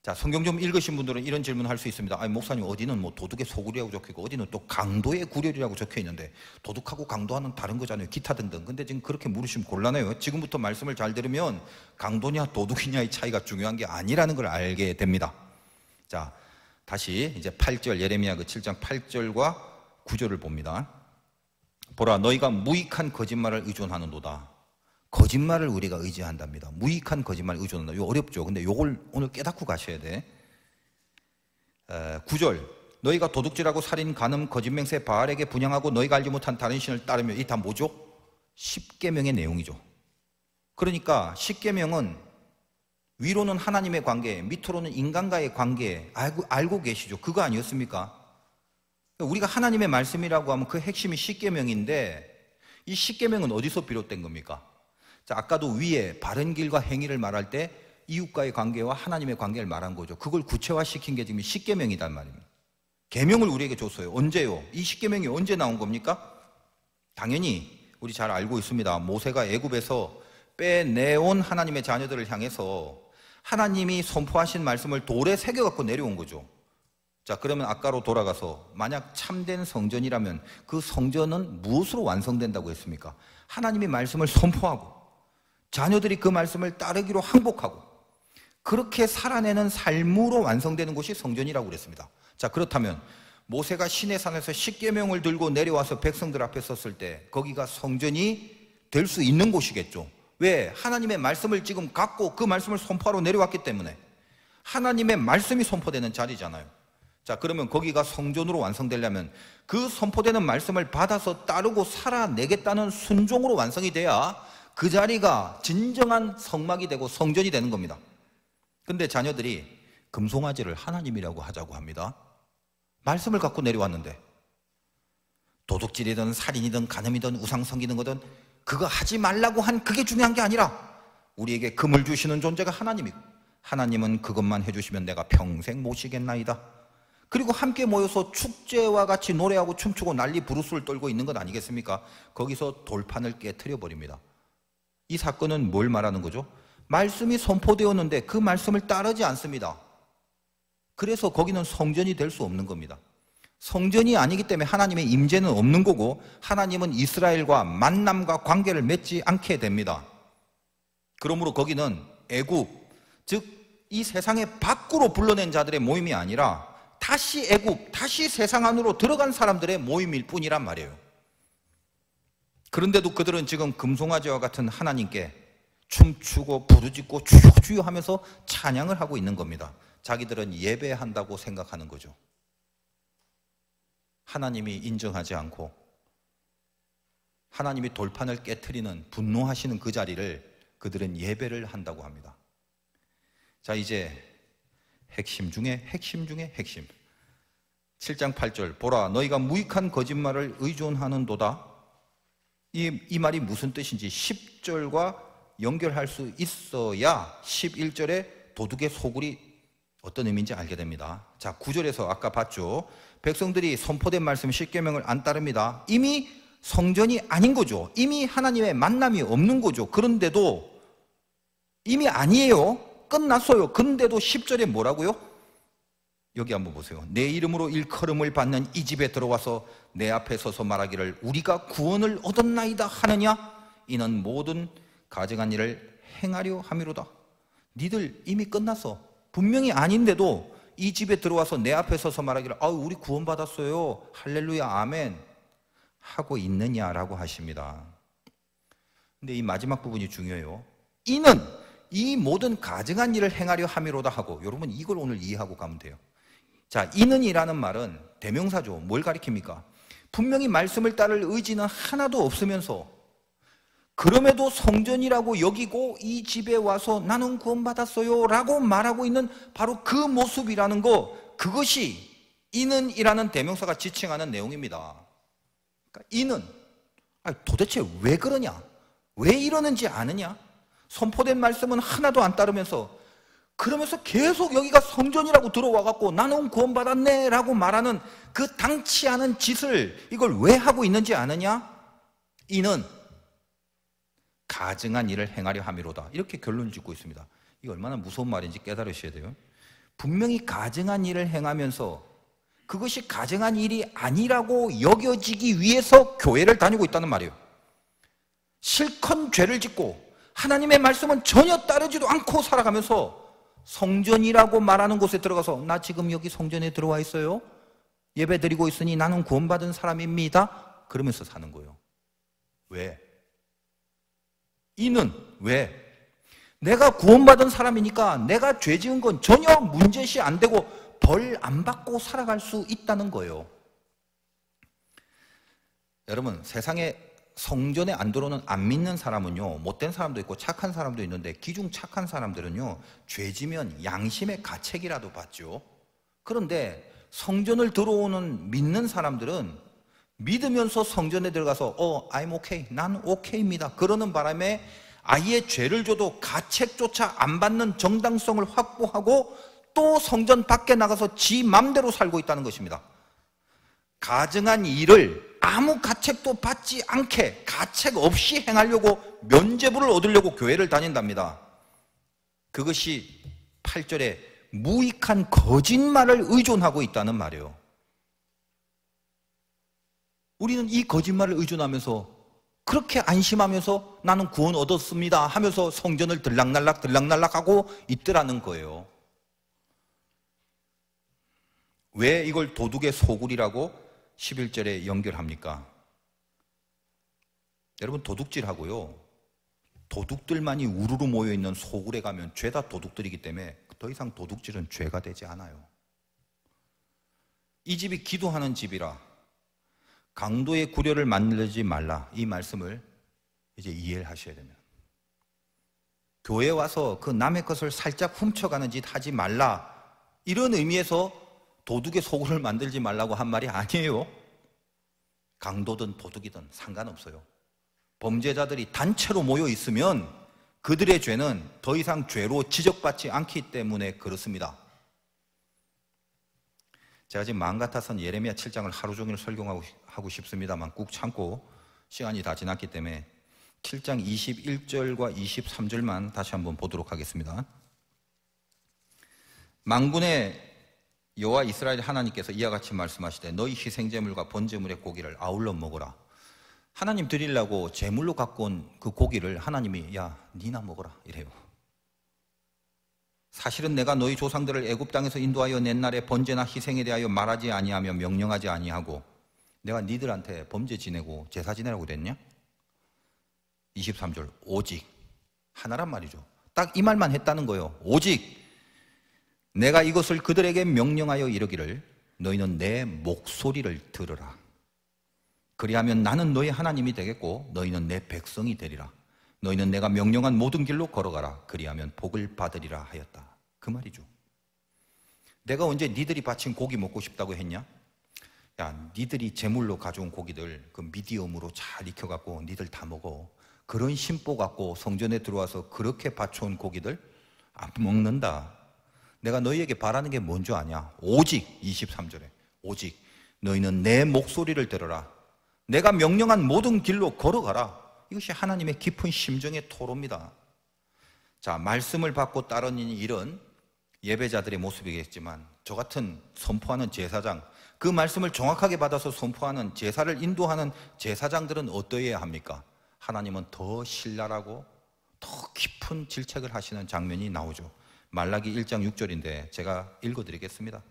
자, 성경 좀 읽으신 분들은 이런 질문을 할 수 있습니다. 아니, 목사님, 어디는 뭐 도둑의 소굴이라고 적혀 있고 어디는 또 강도의 구렬이라고 적혀 있는데 도둑하고 강도와는 다른 거잖아요. 기타 등등. 근데 지금 그렇게 물으시면 곤란해요. 지금부터 말씀을 잘 들으면 강도냐 도둑이냐의 차이가 중요한 게 아니라는 걸 알게 됩니다. 자, 다시 이제 8절, 예레미야 그 7장 8절과 9절을 봅니다. 보라, 너희가 무익한 거짓말을 의존하는도다. 거짓말을 우리가 의지한답니다. 무익한 거짓말을 의존한다. 이거 어렵죠. 근데 이걸 오늘 깨닫고 가셔야 돼. 9절. 너희가 도둑질하고 살인, 간음, 거짓맹세, 바알에게 분향하고 너희가 알지 못한 다른 신을 따르며 이 다 뭐죠? 십계명의 내용이죠. 그러니까 십계명은 위로는 하나님의 관계, 밑으로는 인간과의 관계 알고 계시죠. 그거 아니었습니까? 우리가 하나님의 말씀이라고 하면 그 핵심이 십계명인데 이 십계명은 어디서 비롯된 겁니까? 자, 아까도 위에 바른 길과 행위를 말할 때 이웃과의 관계와 하나님의 관계를 말한 거죠. 그걸 구체화시킨 게 지금 십계명이란 말입니다. 계명을 우리에게 줬어요. 언제요? 이 십계명이 언제 나온 겁니까? 당연히 우리 잘 알고 있습니다. 모세가 애굽에서 빼내온 하나님의 자녀들을 향해서 하나님이 선포하신 말씀을 돌에 새겨갖고 내려온 거죠. 자, 그러면 아까로 돌아가서 만약 참된 성전이라면 그 성전은 무엇으로 완성된다고 했습니까? 하나님이 말씀을 선포하고 자녀들이 그 말씀을 따르기로 항복하고 그렇게 살아내는 삶으로 완성되는 곳이 성전이라고 그랬습니다. 자, 그렇다면 모세가 시내산에서 십계명을 들고 내려와서 백성들 앞에 섰을 때 거기가 성전이 될 수 있는 곳이겠죠. 왜? 하나님의 말씀을 지금 갖고 그 말씀을 선포하러 내려왔기 때문에 하나님의 말씀이 선포되는 자리잖아요. 자, 그러면 거기가 성전으로 완성되려면 그 선포되는 말씀을 받아서 따르고 살아내겠다는 순종으로 완성이 돼야 그 자리가 진정한 성막이 되고 성전이 되는 겁니다. 근데 자녀들이 금송아지를 하나님이라고 하자고 합니다. 말씀을 갖고 내려왔는데 도둑질이든 살인이든 간음이든 우상 섬기는 거든 그거 하지 말라고 한 그게 중요한 게 아니라 우리에게 금을 주시는 존재가 하나님이고 하나님은 그것만 해주시면 내가 평생 모시겠나이다. 그리고 함께 모여서 축제와 같이 노래하고 춤추고 난리 부르스를 떨고 있는 것 아니겠습니까? 거기서 돌판을 깨트려 버립니다. 이 사건은 뭘 말하는 거죠? 말씀이 선포되었는데 그 말씀을 따르지 않습니다. 그래서 거기는 성전이 될 수 없는 겁니다. 성전이 아니기 때문에 하나님의 임재는 없는 거고 하나님은 이스라엘과 만남과 관계를 맺지 않게 됩니다. 그러므로 거기는 애굽, 즉 이 세상의 밖으로 불러낸 자들의 모임이 아니라 다시 애굽, 다시 세상 안으로 들어간 사람들의 모임일 뿐이란 말이에요. 그런데도 그들은 지금 금송아지와 같은 하나님께 춤추고 부르짖고 주여 하면서 찬양을 하고 있는 겁니다. 자기들은 예배한다고 생각하는 거죠. 하나님이 인정하지 않고 하나님이 돌판을 깨트리는 분노하시는 그 자리를 그들은 예배를 한다고 합니다. 자, 이제 핵심 중에 핵심 중에 핵심. 7장 8절 보라 너희가 무익한 거짓말을 의존하는도다. 이 말이 무슨 뜻인지 10절과 연결할 수 있어야 11절에 도둑의 소굴이 어떤 의미인지 알게 됩니다. 자, 9절에서 아까 봤죠. 백성들이 선포된 말씀 십계명을 안 따릅니다. 이미 성전이 아닌 거죠. 이미 하나님의 만남이 없는 거죠. 그런데도 이미 아니에요. 끝났어요. 그런데도 10절에 뭐라고요? 여기 한번 보세요. 내 이름으로 일컬음을 받는 이 집에 들어와서 내 앞에 서서 말하기를 우리가 구원을 얻었나이다 하느냐? 이는 모든 가증한 일을 행하려 함이로다. 니들 이미 끝났어. 분명히 아닌데도 이 집에 들어와서 내 앞에 서서 말하기를 우리 구원받았어요. 할렐루야 아멘 하고 있느냐라고 하십니다. 근데 이 마지막 부분이 중요해요. 이는 이 모든 가증한 일을 행하려 함이로다 하고 여러분 이걸 오늘 이해하고 가면 돼요. 자, 이는 이라는 말은 대명사죠. 뭘 가리킵니까? 분명히 말씀을 따를 의지는 하나도 없으면서 그럼에도 성전이라고 여기고 이 집에 와서 나는 구원받았어요 라고 말하고 있는 바로 그 모습이라는 거, 그것이 이는 이라는 대명사가 지칭하는 내용입니다. 그러니까 이는 도대체 왜 그러냐? 왜 이러는지 아느냐? 선포된 말씀은 하나도 안 따르면서 그러면서 계속 여기가 성전이라고 들어와갖고 나는 구원받았네 라고 말하는 그 당치 않은 짓을 이걸 왜 하고 있는지 아느냐? 이는 가증한 일을 행하려 함이로다. 이렇게 결론을 짓고 있습니다. 이게 얼마나 무서운 말인지 깨달으셔야 돼요. 분명히 가증한 일을 행하면서 그것이 가증한 일이 아니라고 여겨지기 위해서 교회를 다니고 있다는 말이에요. 실컷 죄를 짓고 하나님의 말씀은 전혀 따르지도 않고 살아가면서 성전이라고 말하는 곳에 들어가서 나 지금 여기 성전에 들어와 있어요. 예배 드리고 있으니 나는 구원받은 사람입니다. 그러면서 사는 거예요. 왜? 이는 왜? 내가 구원받은 사람이니까 내가 죄 지은 건 전혀 문제시 안 되고 벌 안 받고 살아갈 수 있다는 거예요. 여러분, 세상에 성전에 안 들어오는 안 믿는 사람은요, 못된 사람도 있고 착한 사람도 있는데 기중 착한 사람들은요, 죄지면 양심의 가책이라도 받죠. 그런데 성전을 들어오는 믿는 사람들은 믿으면서 성전에 들어가서 I'm okay, 난 오케이입니다 그러는 바람에 아예 죄를 줘도 가책조차 안 받는 정당성을 확보하고 또 성전 밖에 나가서 지 맘대로 살고 있다는 것입니다. 가증한 일을 아무 가책도 받지 않게 가책 없이 행하려고 면죄부를 얻으려고 교회를 다닌답니다. 그것이 8절에 무익한 거짓말을 의존하고 있다는 말이에요. 우리는 이 거짓말을 의존하면서 그렇게 안심하면서 나는 구원 얻었습니다 하면서 성전을 들락날락 하고 있더라는 거예요. 왜 이걸 도둑의 소굴이라고 11절에 연결합니까? 여러분, 도둑질하고요, 도둑들만이 우르르 모여있는 소굴에 가면 죄다 도둑들이기 때문에 더 이상 도둑질은 죄가 되지 않아요. 이 집이 기도하는 집이라 강도의 구려를 만들지 말라, 이 말씀을 이제 이해를 하셔야 됩니다. 교회에 와서 그 남의 것을 살짝 훔쳐가는 짓 하지 말라, 이런 의미에서 도둑의 소굴을 만들지 말라고 한 말이 아니에요. 강도든 도둑이든 상관없어요. 범죄자들이 단체로 모여 있으면 그들의 죄는 더 이상 죄로 지적받지 않기 때문에 그렇습니다. 제가 지금 마음 같아서는 예레미야 7장을 하루 종일 설교하고 싶습니다만 꾹 참고 시간이 다 지났기 때문에 7장 21절과 23절만 다시 한번 보도록 하겠습니다. 만군의 여호와 이스라엘 하나님께서 이와 같이 말씀하시되 너희 희생제물과 번제물의 고기를 아울러 먹어라. 하나님 드리려고 제물로 갖고 온 그 고기를 하나님이 야 니나 먹어라 이래요. 사실은 내가 너희 조상들을 애굽 땅에서 인도하여 낸 날에 번제나 희생에 대하여 말하지 아니하며 명령하지 아니하고 내가 니들한테 범죄 지내고 제사 지내라고 그랬냐? 23절 오직 하나란 말이죠. 딱 이 말만 했다는 거예요. 오직 내가 이것을 그들에게 명령하여 이르기를 너희는 내 목소리를 들으라. 그리하면 나는 너희 하나님이 되겠고 너희는 내 백성이 되리라. 너희는 내가 명령한 모든 길로 걸어가라. 그리하면 복을 받으리라 하였다. 그 말이죠. 내가 언제 니들이 바친 고기 먹고 싶다고 했냐? 야, 니들이 제물로 가져온 고기들 그 미디엄으로 잘 익혀갖고 니들 다 먹어. 그런 심보 갖고 성전에 들어와서 그렇게 바쳐온 고기들 안 먹는다. 내가 너희에게 바라는 게 뭔 줄 아냐? 오직 23절에 오직 너희는 내 목소리를 들어라. 내가 명령한 모든 길로 걸어가라. 이것이 하나님의 깊은 심정의 토로입니다. 자, 말씀을 받고 따르는 일은 예배자들의 모습이겠지만 저 같은 선포하는 제사장, 그 말씀을 정확하게 받아서 선포하는 제사를 인도하는 제사장들은 어떠해야 합니까? 하나님은 더 신랄하고 더 깊은 질책을 하시는 장면이 나오죠. 말라기 1장 6절인데 제가 읽어드리겠습니다.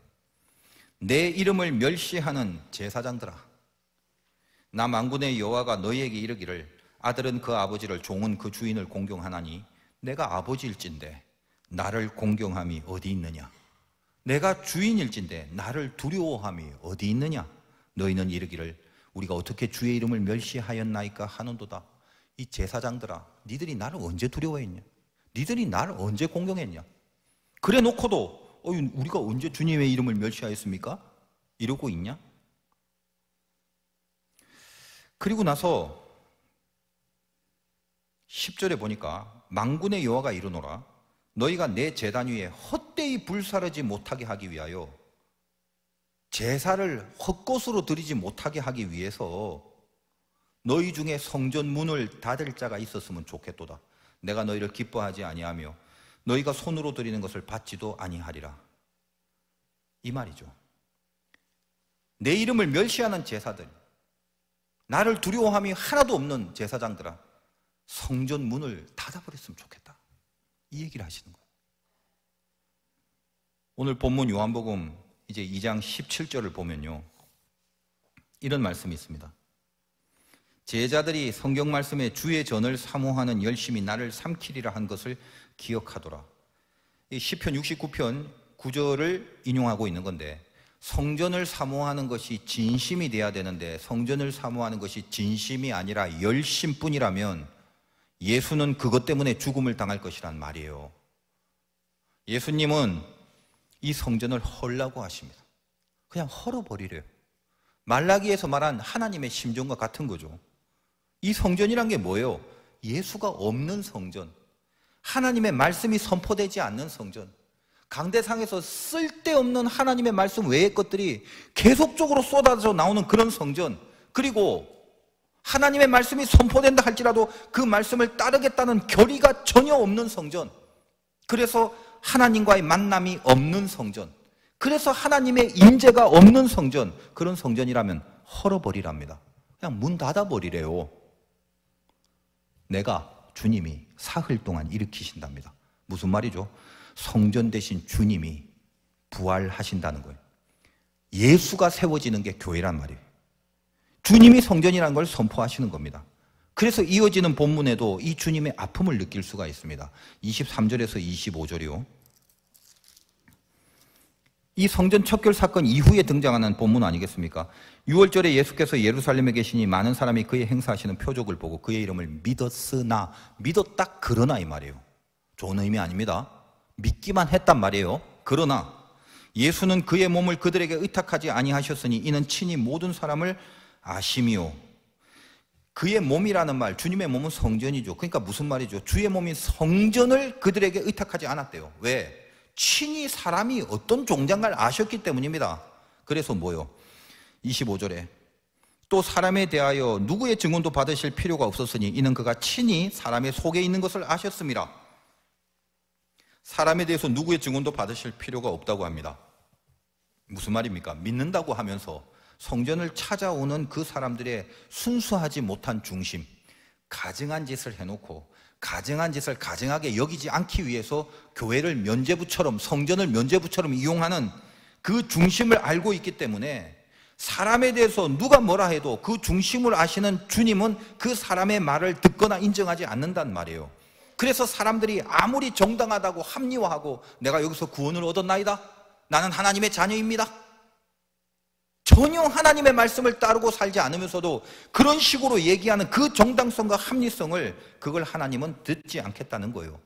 내 이름을 멸시하는 제사장들아, 나 만군의 여호와가 너희에게 이르기를 아들은 그 아버지를 종은 그 주인을 공경하나니 내가 아버지일진데 나를 공경함이 어디 있느냐? 내가 주인일진데 나를 두려워함이 어디 있느냐? 너희는 이르기를 우리가 어떻게 주의 이름을 멸시하였나이까 하는도다. 이 제사장들아, 니들이 나를 언제 두려워했냐? 니들이 나를 언제 공경했냐? 그래 놓고도 우리가 언제 주님의 이름을 멸시하였습니까? 이러고 있냐? 그리고 나서 10절에 보니까 만군의 여호와가 이르노라 너희가 내 제단 위에 헛되이 불사르지 못하게 하기 위하여 제사를 헛것으로 드리지 못하게 하기 위해서 너희 중에 성전 문을 닫을 자가 있었으면 좋겠도다. 내가 너희를 기뻐하지 아니하며 너희가 손으로 드리는 것을 받지도 아니하리라. 이 말이죠. 내 이름을 멸시하는 제사들, 나를 두려워함이 하나도 없는 제사장들아, 성전 문을 닫아버렸으면 좋겠다. 이 얘기를 하시는 거예요. 오늘 본문 요한복음 이제 2장 17절을 보면요, 이런 말씀이 있습니다. 제자들이 성경 말씀에 주의 전을 사모하는 열심히 나를 삼키리라 한 것을 기억하더라. 이 시편 69편 9절을 인용하고 있는 건데 성전을 사모하는 것이 진심이 돼야 되는데 성전을 사모하는 것이 진심이 아니라 열심뿐이라면 예수는 그것 때문에 죽음을 당할 것이란 말이에요. 예수님은 이 성전을 헐라고 하십니다. 그냥 헐어버리래요. 말라기에서 말한 하나님의 심정과 같은 거죠. 이 성전이란 게 뭐예요? 예수가 없는 성전, 하나님의 말씀이 선포되지 않는 성전, 강대상에서 쓸데없는 하나님의 말씀 외의 것들이 계속적으로 쏟아져 나오는 그런 성전, 그리고 하나님의 말씀이 선포된다 할지라도 그 말씀을 따르겠다는 결의가 전혀 없는 성전, 그래서 하나님과의 만남이 없는 성전, 그래서 하나님의 임재가 없는 성전, 그런 성전이라면 헐어버리랍니다. 그냥 문 닫아버리래요. 내가 주님이 사흘 동안 일으키신답니다. 무슨 말이죠? 성전 대신 주님이 부활하신다는 거예요. 예수가 세워지는 게 교회란 말이에요. 주님이 성전이라는 걸 선포하시는 겁니다. 그래서 이어지는 본문에도 이 주님의 아픔을 느낄 수가 있습니다. 23절에서 25절이요. 이 성전 척결 사건 이후에 등장하는 본문 아니겠습니까? 6월절에 예수께서 예루살렘에 계시니 많은 사람이 그의 행사하시는 표적을 보고 그의 이름을 믿었으나, 믿었다 그러나 이 말이에요. 좋은 의미 아닙니다. 믿기만 했단 말이에요. 그러나 예수는 그의 몸을 그들에게 의탁하지 아니하셨으니 이는 친히 모든 사람을 아심이요. 그의 몸이라는 말, 주님의 몸은 성전이죠. 그러니까 무슨 말이죠? 주의 몸이 성전을 그들에게 의탁하지 않았대요. 왜? 친히 사람이 어떤 종장을 아셨기 때문입니다. 그래서 뭐요? 25절에 또 사람에 대하여 누구의 증언도 받으실 필요가 없었으니 이는 그가 친히 사람의 속에 있는 것을 아셨습니다. 사람에 대해서 누구의 증언도 받으실 필요가 없다고 합니다. 무슨 말입니까? 믿는다고 하면서 성전을 찾아오는 그 사람들의 순수하지 못한 중심, 가증한 짓을 해놓고 가증한 짓을 가증하게 여기지 않기 위해서 교회를 면죄부처럼, 성전을 면죄부처럼 이용하는 그 중심을 알고 있기 때문에 사람에 대해서 누가 뭐라 해도 그 중심을 아시는 주님은 그 사람의 말을 듣거나 인정하지 않는단 말이에요. 그래서 사람들이 아무리 정당하다고 합리화하고 내가 여기서 구원을 얻었나이다, 나는 하나님의 자녀입니다, 전혀 하나님의 말씀을 따르고 살지 않으면서도 그런 식으로 얘기하는 그 정당성과 합리성을, 그걸 하나님은 듣지 않겠다는 거예요.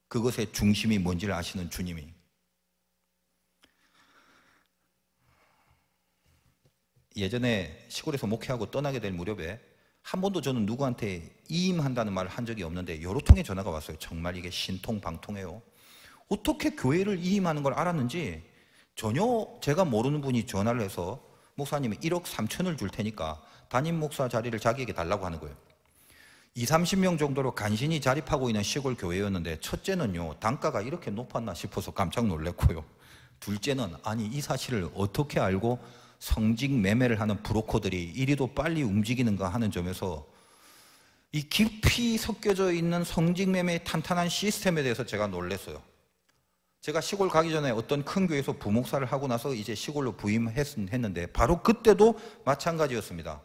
그것의 중심이 뭔지를 아시는 주님이. 예전에 시골에서 목회하고 떠나게 될 무렵에 한 번도 저는 누구한테 이임한다는 말을 한 적이 없는데 여러 통의 전화가 왔어요. 정말 이게 신통방통해요. 어떻게 교회를 이임하는 걸 알았는지 전혀 제가 모르는 분이 전화를 해서 목사님이 1억 3천을 줄 테니까 담임 목사 자리를 자기에게 달라고 하는 거예요. 20-30명 정도로 간신히 자립하고 있는 시골 교회였는데 첫째는요, 단가가 이렇게 높았나 싶어서 깜짝 놀랐고요. 둘째는 아니 이 사실을 어떻게 알고 성직 매매를 하는 브로커들이 이리도 빨리 움직이는가 하는 점에서 이 깊이 섞여져 있는 성직 매매의 탄탄한 시스템에 대해서 제가 놀랐어요. 제가 시골 가기 전에 어떤 큰 교회에서 부목사를 하고 나서 이제 시골로 부임했는데 바로 그때도 마찬가지였습니다.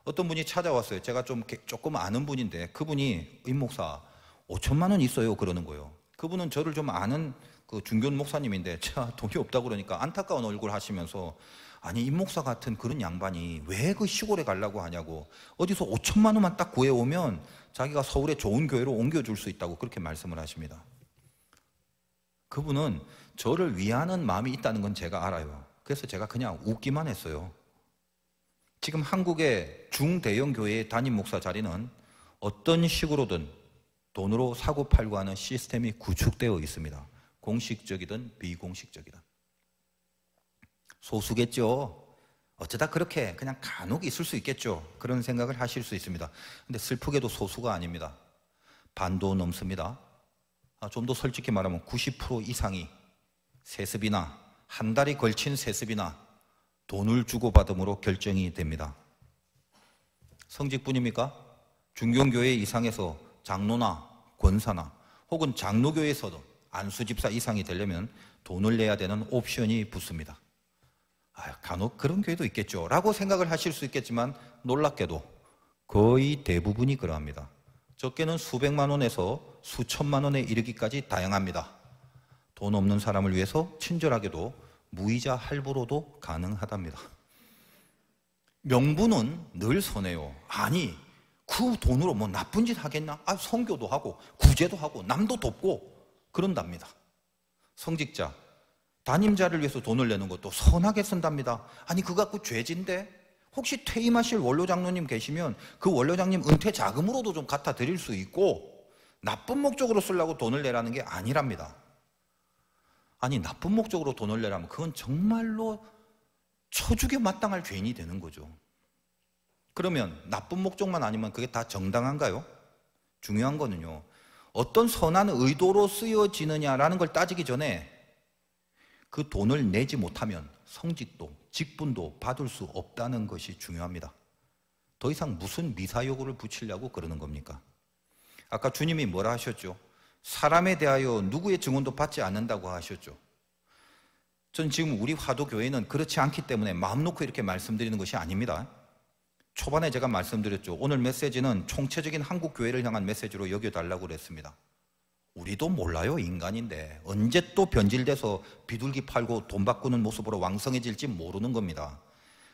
어떤 분이 찾아왔어요. 제가 조금 아는 분인데 그분이 임 목사 5천만 원 있어요 그러는 거예요. 그분은 저를 좀 아는 그 중견 목사님인데 제가 돈이 없다고 그러니까 안타까운 얼굴 하시면서 아니 임 목사 같은 그런 양반이 왜 그 시골에 가려고 하냐고, 어디서 5천만 원만 딱 구해오면 자기가 서울에 좋은 교회로 옮겨줄 수 있다고 그렇게 말씀을 하십니다. 그분은 저를 위하는 마음이 있다는 건 제가 알아요. 그래서 제가 그냥 웃기만 했어요. 지금 한국의 중대형 교회의 담임 목사 자리는 어떤 식으로든 돈으로 사고팔고 하는 시스템이 구축되어 있습니다. 공식적이든 비공식적이든. 소수겠죠. 어쩌다 그렇게 그냥 간혹 있을 수 있겠죠. 그런 생각을 하실 수 있습니다. 근데 슬프게도 소수가 아닙니다. 반도 넘습니다. 좀 더 솔직히 말하면 90% 이상이 세습이나 한 달이 걸친 세습이나 돈을 주고받음으로 결정이 됩니다. 성직분입니까? 중견교회 이상에서 장로나 권사나 혹은 장로교회에서도 안수집사 이상이 되려면 돈을 내야 되는 옵션이 붙습니다. 간혹 그런 교회도 있겠죠 라고 생각을 하실 수 있겠지만 놀랍게도 거의 대부분이 그러합니다. 적게는 수백만 원에서 수천만 원에 이르기까지 다양합니다. 돈 없는 사람을 위해서 친절하게도 무이자 할부로도 가능하답니다. 명분은 늘 선해요. 아니, 그 돈으로 뭐 나쁜 짓 하겠나? 선교도 하고 구제도 하고 남도 돕고 그런답니다. 성직자, 담임자를 위해서 돈을 내는 것도 선하게 쓴답니다. 아니, 그거 갖고 죄진데? 혹시 퇴임하실 원로장로님 계시면 그 원로장님 은퇴 자금으로도 좀 갖다 드릴 수 있고, 나쁜 목적으로 쓰려고 돈을 내라는 게 아니랍니다. 아니, 나쁜 목적으로 돈을 내라면 그건 정말로 처죽에 마땅할 죄인이 되는 거죠. 그러면 나쁜 목적만 아니면 그게 다 정당한가요? 중요한 거는요, 어떤 선한 의도로 쓰여지느냐라는 걸 따지기 전에 그 돈을 내지 못하면 성직도 직분도 받을 수 없다는 것이 중요합니다. 더 이상 무슨 미사여구를 붙이려고 그러는 겁니까? 아까 주님이 뭐라 하셨죠? 사람에 대하여 누구의 증언도 받지 않는다고 하셨죠. 전 지금 우리 화도교회는 그렇지 않기 때문에 마음 놓고 이렇게 말씀드리는 것이 아닙니다. 초반에 제가 말씀드렸죠. 오늘 메시지는 총체적인 한국교회를 향한 메시지로 여겨달라고 그랬습니다. 우리도 몰라요, 인간인데. 언제 또 변질돼서 비둘기 팔고 돈 바꾸는 모습으로 왕성해질지 모르는 겁니다.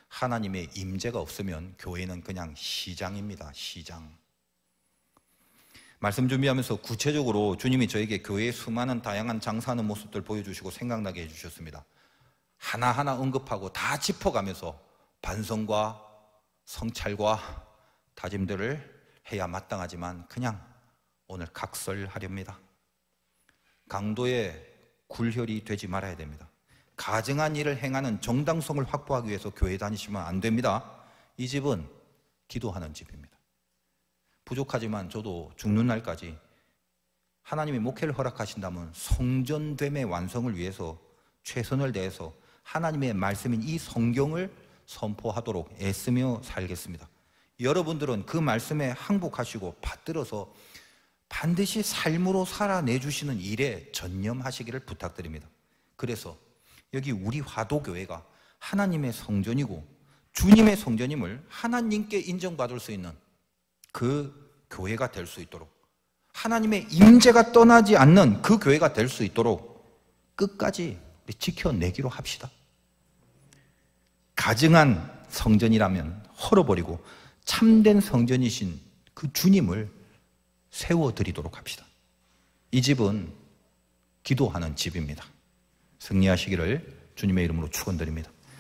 하나님의 임재가 없으면 교회는 그냥 시장입니다. 시장. 말씀 준비하면서 구체적으로 주님이 저에게 교회의 수많은 다양한 장사하는 모습들 보여주시고 생각나게 해주셨습니다. 하나하나 언급하고 다 짚어가면서 반성과 성찰과 다짐들을 해야 마땅하지만 그냥 오늘 각설하렵니다. 강도의 굴혈이 되지 말아야 됩니다. 가증한 일을 행하는 정당성을 확보하기 위해서 교회 다니시면 안 됩니다. 이 집은 기도하는 집입니다. 부족하지만 저도 죽는 날까지 하나님이 목회를 허락하신다면 성전됨의 완성을 위해서 최선을 다해서 하나님의 말씀인 이 성경을 선포하도록 애쓰며 살겠습니다. 여러분들은 그 말씀에 항복하시고 받들어서 반드시 삶으로 살아내주시는 일에 전념하시기를 부탁드립니다. 그래서 여기 우리 화도교회가 하나님의 성전이고 주님의 성전임을 하나님께 인정받을 수 있는 그 교회가 될 수 있도록, 하나님의 임재가 떠나지 않는 그 교회가 될 수 있도록 끝까지 지켜내기로 합시다. 가증한 성전이라면 헐어버리고 참된 성전이신 그 주님을 세워드리도록 합시다. 이 집은 기도하는 집입니다. 승리하시기를 주님의 이름으로 축원드립니다.